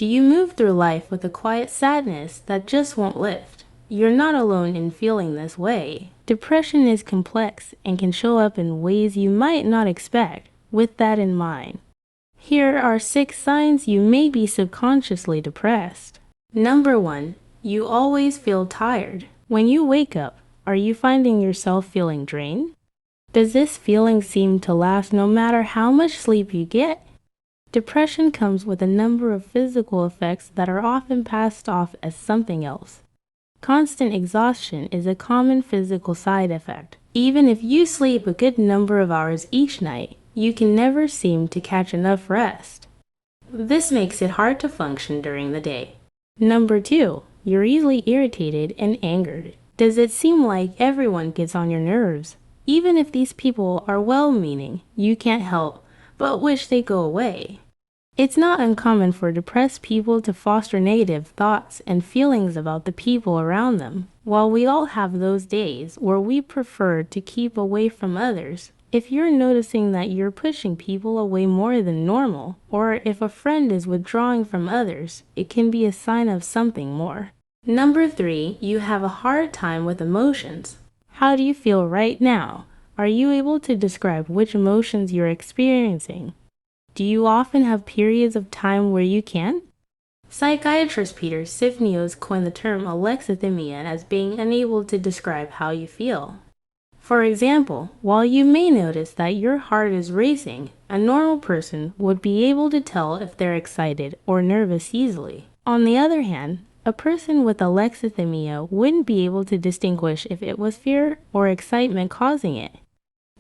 Do you move through life with a quiet sadness that just won't lift? You're not alone in feeling this way. Depression is complex and can show up in ways you might not expect. With that in mind, here are 6 signs you may be subconsciously depressed. Number 1. You always feel tired. When you wake up, are you finding yourself feeling drained? Does this feeling seem to last no matter how much sleep you get? Depression comes with a number of physical effects that are often passed off as something else. Constant exhaustion is a common physical side effect. Even if you sleep a good number of hours each night, you can never seem to catch enough rest. This makes it hard to function during the day. Number 2. You're easily irritated and angered. Does it seem like everyone gets on your nerves? Even if these people are well-meaning, you can't help but wish they go away. It's not uncommon for depressed people to foster negative thoughts and feelings about the people around them. While we all have those days where we prefer to keep away from others, if you're noticing that you're pushing people away more than normal, or if a friend is withdrawing from others, it can be a sign of something more. Number 3, you have a hard time with emotions. How do you feel right now? Are you able to describe which emotions you're experiencing? Do you often have periods of time where you can't? Psychiatrist Peter Sifnios coined the term alexithymia as being unable to describe how you feel. For example, while you may notice that your heart is racing, a normal person would be able to tell if they're excited or nervous easily. On the other hand, a person with alexithymia wouldn't be able to distinguish if it was fear or excitement causing it.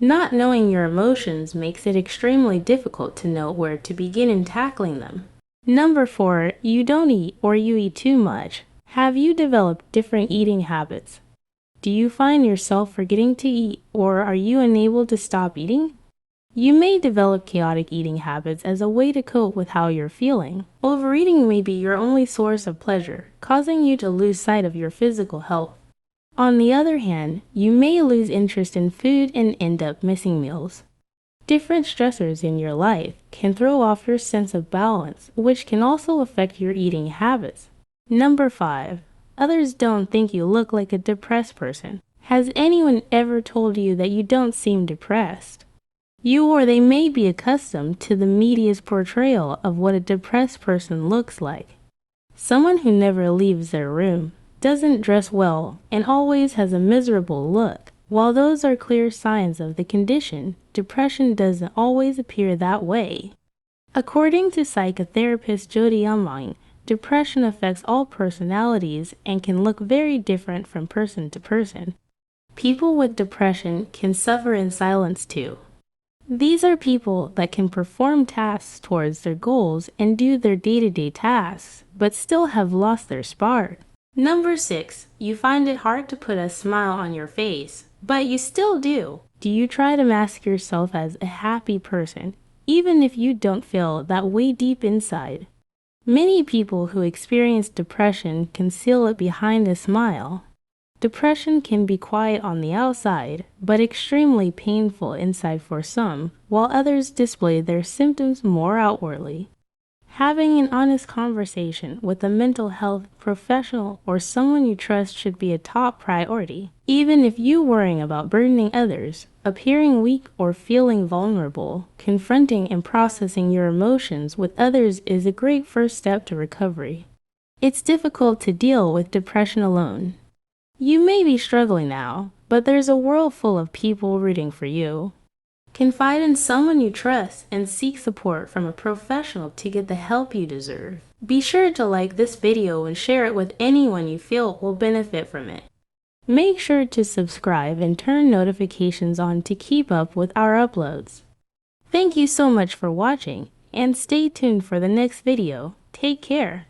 Not knowing your emotions makes it extremely difficult to know where to begin in tackling them. Number 4, you don't eat or you eat too much. Have you developed different eating habits? Do you find yourself forgetting to eat, or are you unable to stop eating? You may develop chaotic eating habits as a way to cope with how you're feeling. Overeating may be your only source of pleasure, causing you to lose sight of your physical health. On the other hand, you may lose interest in food and end up missing meals. Different stressors in your life can throw off your sense of balance, which can also affect your eating habits. Number 5. Others don't think you look like a depressed person. Has anyone ever told you that you don't seem depressed? You or they may be accustomed to the media's portrayal of what a depressed person looks like. Someone who never leaves their room, doesn't dress well, and always has a miserable look. While those are clear signs of the condition, depression doesn't always appear that way. According to psychotherapist Jody Umang, depression affects all personalities and can look very different from person to person. People with depression can suffer in silence too. These are people that can perform tasks towards their goals and do their day-to-day tasks, but still have lost their spark. Number 6, you find it hard to put a smile on your face, but you still do. Do you try to mask yourself as a happy person, even if you don't feel that way deep inside? Many people who experience depression conceal it behind a smile. Depression can be quiet on the outside, but extremely painful inside for some, while others display their symptoms more outwardly. Having an honest conversation with a mental health professional or someone you trust should be a top priority. Even if you're worrying about burdening others, appearing weak or feeling vulnerable, confronting and processing your emotions with others is a great first step to recovery. It's difficult to deal with depression alone. You may be struggling now, but there's a world full of people rooting for you. Confide in someone you trust and seek support from a professional to get the help you deserve. Be sure to like this video and share it with anyone you feel will benefit from it. Make sure to subscribe and turn notifications on to keep up with our uploads. Thank you so much for watching, and stay tuned for the next video. Take care.